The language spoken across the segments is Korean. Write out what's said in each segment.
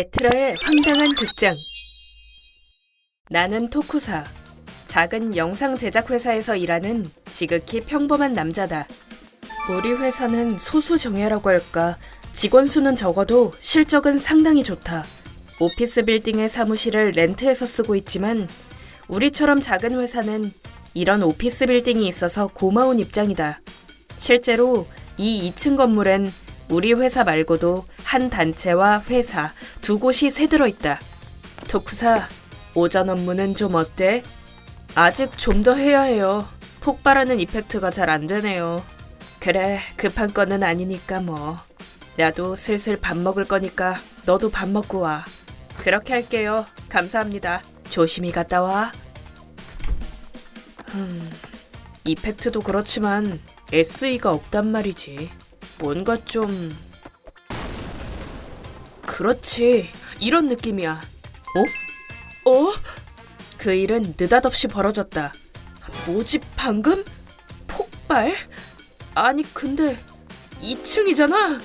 에트라의 황당한 극장. 나는 토쿠사. 작은 영상 제작 회사에서 일하는 지극히 평범한 남자다. 우리 회사는 소수 정예라고 할까. 직원 수는 적어도 실적은 상당히 좋다. 오피스 빌딩의 사무실을 렌트해서 쓰고 있지만 우리처럼 작은 회사는 이런 오피스 빌딩이 있어서 고마운 입장이다. 실제로 이 2층 건물엔 우리 회사 말고도 한 단체와 회사 두 곳이 새들어 있다. 토쿠사, 오전 업무는 좀 어때? 아직 좀 더 해야 해요. 폭발하는 이펙트가 잘 안 되네요. 그래, 급한 거는 아니니까 뭐. 나도 슬슬 밥 먹을 거니까 너도 밥 먹고 와. 그렇게 할게요. 감사합니다. 조심히 갔다 와. 이펙트도 그렇지만 SE가 없단 말이지. 뭔가 좀... 그렇지. 이런 느낌이야. 어? 그 일은 느닷없이 벌어졌다. 뭐지 방금? 폭발? 아니 근데 2층이잖아.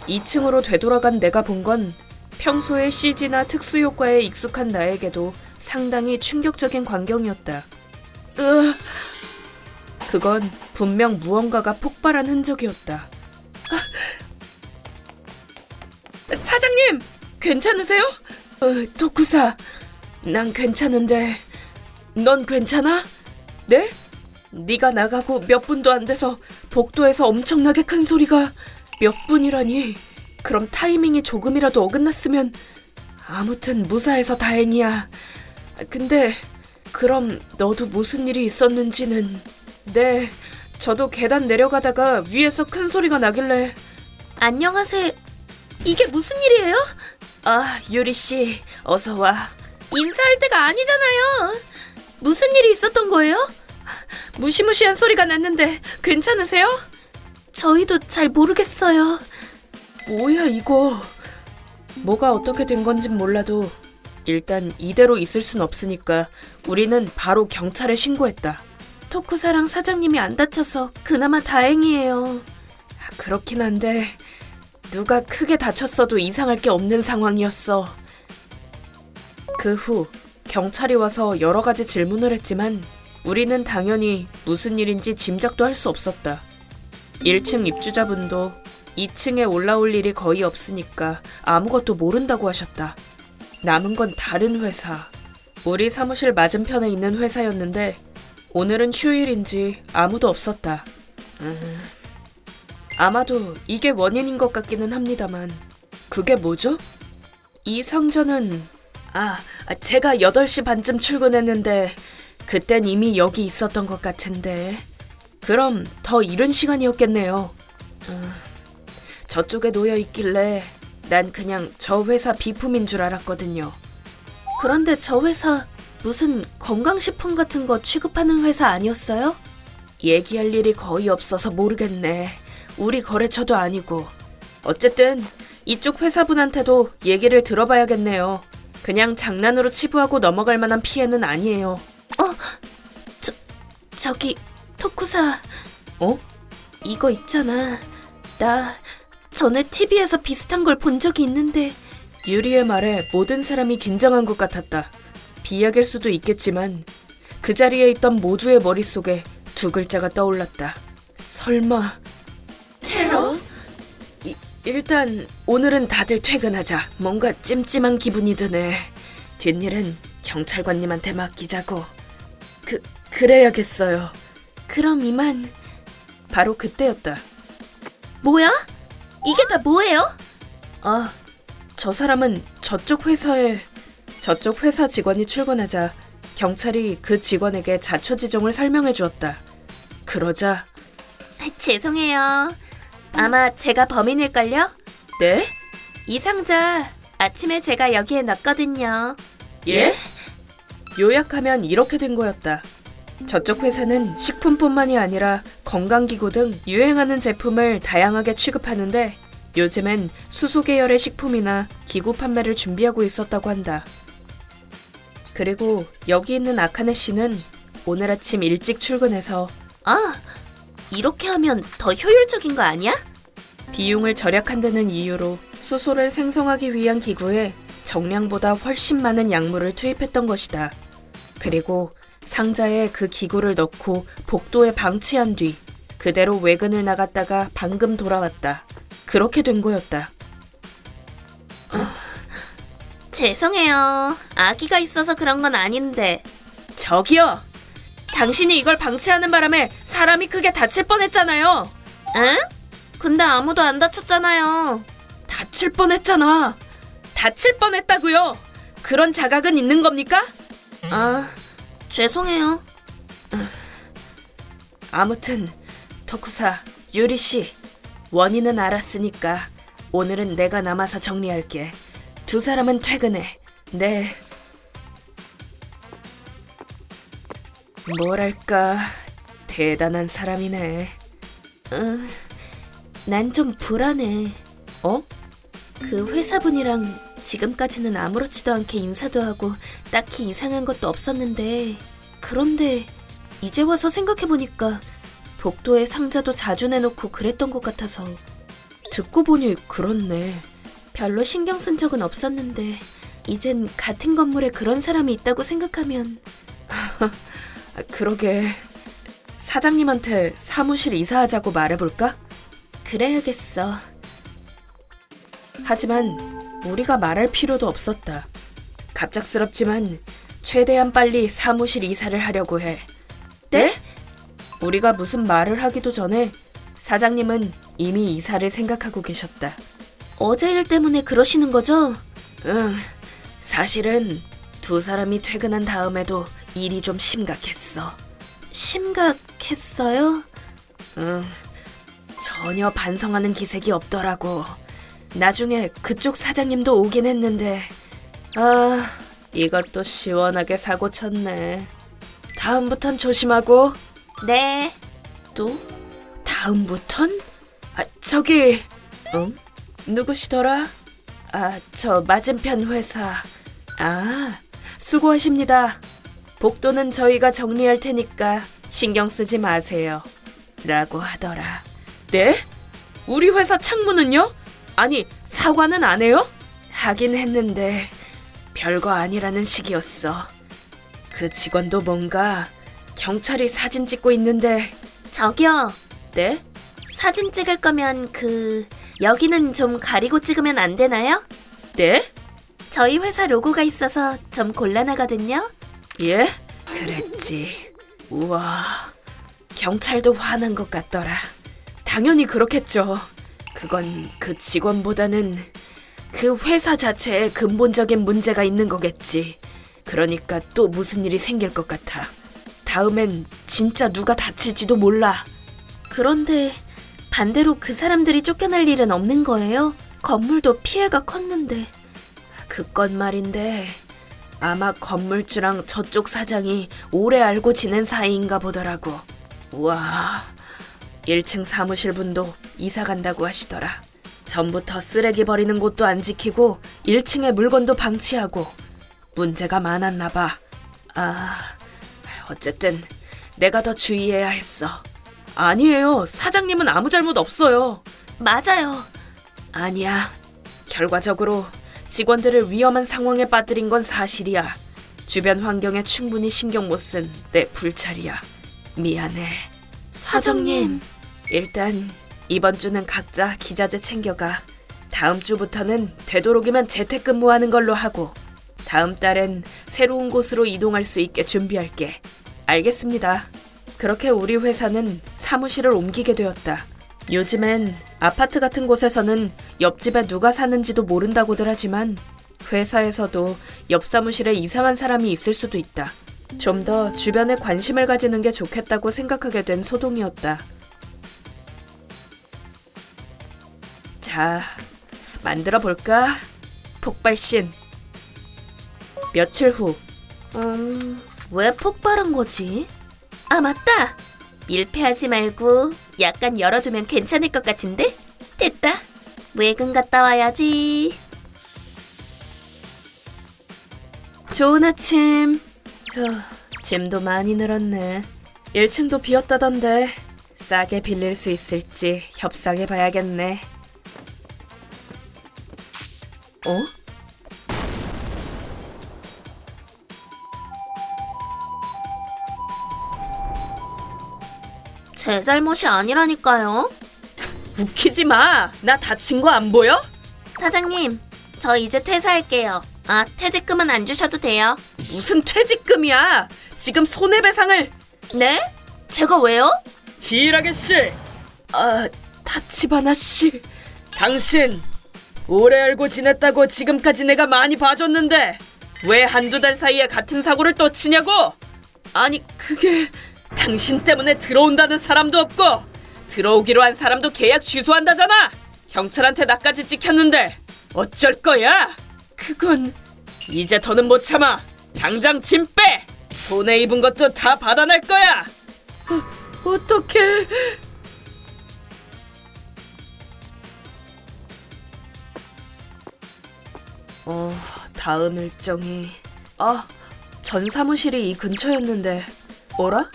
2층으로 되돌아간 내가 본 건 평소에 CG나 특수효과에 익숙한 나에게도 상당히 충격적인 광경이었다. 그건 분명 무언가가 폭발한 흔적이었다. 사장님! 괜찮으세요? 토쿠사, 난 괜찮은데 넌 괜찮아? 네? 네가 나가고 몇 분도 안 돼서 복도에서 엄청나게 큰 소리가... 몇 분이라니? 그럼 타이밍이 조금이라도 어긋났으면... 아무튼 무사해서 다행이야. 근데 그럼 너도 무슨 일이 있었는지는... 네, 저도 계단 내려가다가 위에서 큰 소리가 나길래... 안녕하세요. 이게 무슨 일이에요? 아, 유리씨, 어서와. 인사할 때가 아니잖아요. 무슨 일이 있었던 거예요? 무시무시한 소리가 났는데 괜찮으세요? 저희도 잘 모르겠어요. 뭐야 이거. 뭐가 어떻게 된 건진 몰라도 일단 이대로 있을 순 없으니까 우리는 바로 경찰에 신고했다. 토쿠사랑 사장님이 안 다쳐서 그나마 다행이에요. 그렇긴 한데 누가 크게 다쳤어도 이상할 게 없는 상황이었어. 그 후 경찰이 와서 여러 가지 질문을 했지만 우리는 당연히 무슨 일인지 짐작도 할 수 없었다. 1층 입주자분도 2층에 올라올 일이 거의 없으니까 아무것도 모른다고 하셨다. 남은 건 다른 회사. 우리 사무실 맞은편에 있는 회사였는데 오늘은 휴일인지 아무도 없었다. 아마도 이게 원인인 것 같기는 합니다만. 그게 뭐죠? 이 상자는... 제가 8시 반쯤 출근했는데 그땐 이미 여기 있었던 것 같은데... 그럼 더 이른 시간이었겠네요. 저쪽에 놓여있길래 난 그냥 저 회사 비품인 줄 알았거든요. 그런데 저 회사 무슨 건강식품 같은 거 취급하는 회사 아니었어요? 얘기할 일이 거의 없어서 모르겠네. 우리 거래처도 아니고. 어쨌든 이쪽 회사분한테도 얘기를 들어봐야겠네요. 그냥 장난으로 치부하고 넘어갈 만한 피해는 아니에요. 저기 토쿠사. 이거 있잖아. 나 전에 TV에서 비슷한 걸 본 적이 있는데. 유리의 말에 모든 사람이 긴장한 것 같았다. 비약일 수도 있겠지만 그 자리에 있던 모두의 머릿속에 두 글자가 떠올랐다. 설마... 테러? 일단 오늘은 다들 퇴근하자. 뭔가 찜찜한 기분이 드네. 뒷일은 경찰관님한테 맡기자고. 그래야겠어요. 그럼 이만. 바로 그때였다. 뭐야? 이게 다 뭐예요? 저 사람은 저쪽 회사 직원이 출근하자 경찰이 그 직원에게 자초지종을 설명해 주었다. 그러자... 죄송해요. 아마 제가 범인일걸요? 네? 이 상자 아침에 제가 여기에 넣었거든요. 예? 요약하면 이렇게 된 거였다. 저쪽 회사는 식품뿐만이 아니라 건강기구 등 유행하는 제품을 다양하게 취급하는데 요즘엔 수소 계열의 식품이나 기구 판매를 준비하고 있었다고 한다. 그리고 여기 있는 아카네 씨는 오늘 아침 일찍 출근해서 이렇게 하면 더 효율적인 거 아니야? 비용을 절약한다는 이유로 수소를 생성하기 위한 기구에 정량보다 훨씬 많은 약물을 투입했던 것이다. 그리고 상자에 그 기구를 넣고 복도에 방치한 뒤 그대로 외근을 나갔다가 방금 돌아왔다. 그렇게 된 거였다. 죄송해요. 아기가 있어서 그런 건 아닌데. 저기요! 당신이 이걸 방치하는 바람에 사람이 크게 다칠 뻔했잖아요. 응? 근데 아무도 안 다쳤잖아요. 다칠 뻔했잖아. 다칠 뻔했다고요. 그런 자각은 있는 겁니까? 아, 죄송해요. 아무튼 토쿠사, 유리씨, 원인은 알았으니까 오늘은 내가 남아서 정리할게. 두 사람은 퇴근해. 네. 뭐랄까, 대단한 사람이네. 난 좀 불안해. 어? 그 회사분이랑 지금까지는 아무렇지도 않게 인사도 하고 딱히 이상한 것도 없었는데, 그런데 이제 와서 생각해보니까 복도에 상자도 자주 내놓고 그랬던 것 같아서. 듣고 보니 그렇네. 별로 신경 쓴 적은 없었는데 이젠 같은 건물에 그런 사람이 있다고 생각하면. 그러게. 사장님한테 사무실 이사하자고 말해볼까? 그래야겠어. 하지만 우리가 말할 필요도 없었다. 갑작스럽지만 최대한 빨리 사무실 이사를 하려고 해. 네? 우리가 무슨 말을 하기도 전에 사장님은 이미 이사를 생각하고 계셨다. 어제 일 때문에 그러시는 거죠? 응, 사실은 두 사람이 퇴근한 다음에도 일이 좀 심각했어. 심각했어요? 응, 전혀 반성하는 기색이 없더라고. 나중에 그쪽 사장님도 오긴 했는데, 아, 이것도 시원하게 사고 쳤네. 다음부턴 조심하고. 네. 또? 다음부턴? 아, 저기, 응? 누구시더라? 아, 저 맞은편 회사. 아, 수고하십니다. 복도는 저희가 정리할 테니까 신경 쓰지 마세요. 라고 하더라. 네? 우리 회사 창문은요? 아니, 사과는 안 해요? 하긴 했는데 별거 아니라는 식이었어. 그 직원도 뭔가 경찰이 사진 찍고 있는데. 저기요. 네? 사진 찍을 거면 여기는 좀 가리고 찍으면 안 되나요? 네? 저희 회사 로고가 있어서 좀 곤란하거든요. 예? 그랬지. 우와, 경찰도 화난 것 같더라. 당연히 그렇겠죠. 그건 그 직원보다는 그 회사 자체에 근본적인 문제가 있는 거겠지. 그러니까 또 무슨 일이 생길 것 같아. 다음엔 진짜 누가 다칠지도 몰라. 그런데 반대로 그 사람들이 쫓겨날 일은 없는 거예요? 건물도 피해가 컸는데. 그건 말인데 아마 건물주랑 저쪽 사장이 오래 알고 지낸 사이인가 보더라고. 우와, 1층 사무실 분도 이사 간다고 하시더라. 전부터 쓰레기 버리는 곳도 안 지키고 1층에 물건도 방치하고 문제가 많았나 봐. 아, 어쨌든 내가 더 주의해야 했어. 아니에요. 사장님은 아무 잘못 없어요. 맞아요. 아니야. 결과적으로 직원들을 위험한 상황에 빠뜨린 건 사실이야. 주변 환경에 충분히 신경 못 쓴 내 불찰이야. 미안해. 사장님. 일단 이번 주는 각자 기자재 챙겨가. 다음 주부터는 되도록이면 재택근무하는 걸로 하고 다음 달엔 새로운 곳으로 이동할 수 있게 준비할게. 알겠습니다. 그렇게 우리 회사는 사무실을 옮기게 되었다. 요즘엔 아파트 같은 곳에서는 옆집에 누가 사는지도 모른다고들 하지만 회사에서도 옆 사무실에 이상한 사람이 있을 수도 있다. 좀 더 주변에 관심을 가지는 게 좋겠다고 생각하게 된 소동이었다. 자, 만들어 볼까? 폭발신. 며칠 후. 왜 폭발한 거지? 아, 맞다. 밀폐하지 말고 약간 열어두면 괜찮을 것 같은데? 됐다. 외근 갔다 와야지. 좋은 아침. 짐도 많이 늘었네. 1층도 비었다던데 싸게 빌릴 수 있을지 협상해 봐야겠네. 어? 제 잘못이 아니라니까요. 웃기지 마. 나 다친 거 안 보여? 사장님, 저 이제 퇴사할게요. 아, 퇴직금은 안 주셔도 돼요. 무슨 퇴직금이야. 지금 손해배상을. 네? 제가 왜요? 히라게 씨. 아, 타치바나 씨. 당신 오래 알고 지냈다고 지금까지 내가 많이 봐줬는데 왜 한두 달 사이에 같은 사고를 또 치냐고? 아니 그게 당신 때문에 들어온다는 사람도 없고 들어오기로 한 사람도 계약 취소한다잖아. 경찰한테 나까지 찍혔는데 어쩔 거야? 그건 이제 더는 못 참아. 당장 짐 빼. 손해 입은 것도 다 받아낼 거야. 어떡해. 다음 일정이 전 사무실이 이 근처였는데 어라?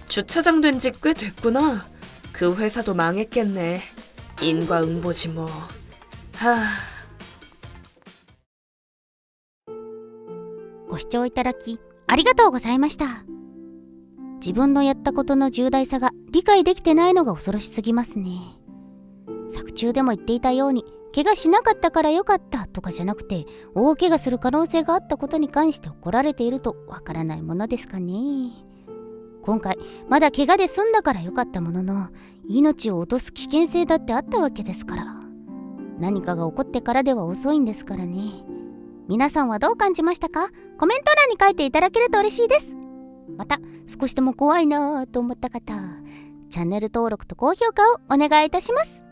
주차장 된 지 꽤 됐구나. 그 회사도 망했겠네. 인과응보지 뭐. 하... ご視聴いただきありがとうございました。自分のやったことの重大さが理解できてないのが恐ろしすぎますね。作中でも言っていたように、怪我しなかったからよかったとかじゃなくて、大怪我する可能性があったことに関して怒られているとわからないものですかね。今回まだ怪我で済んだからよかったものの、命を落とす危険性だってあったわけですから、何かが起こってからでは遅いんですからね。皆さんはどう感じましたか？コメント欄に書いていただけると嬉しいです。また少しでも怖いなぁと思った方、チャンネル登録と高評価をお願いいたします。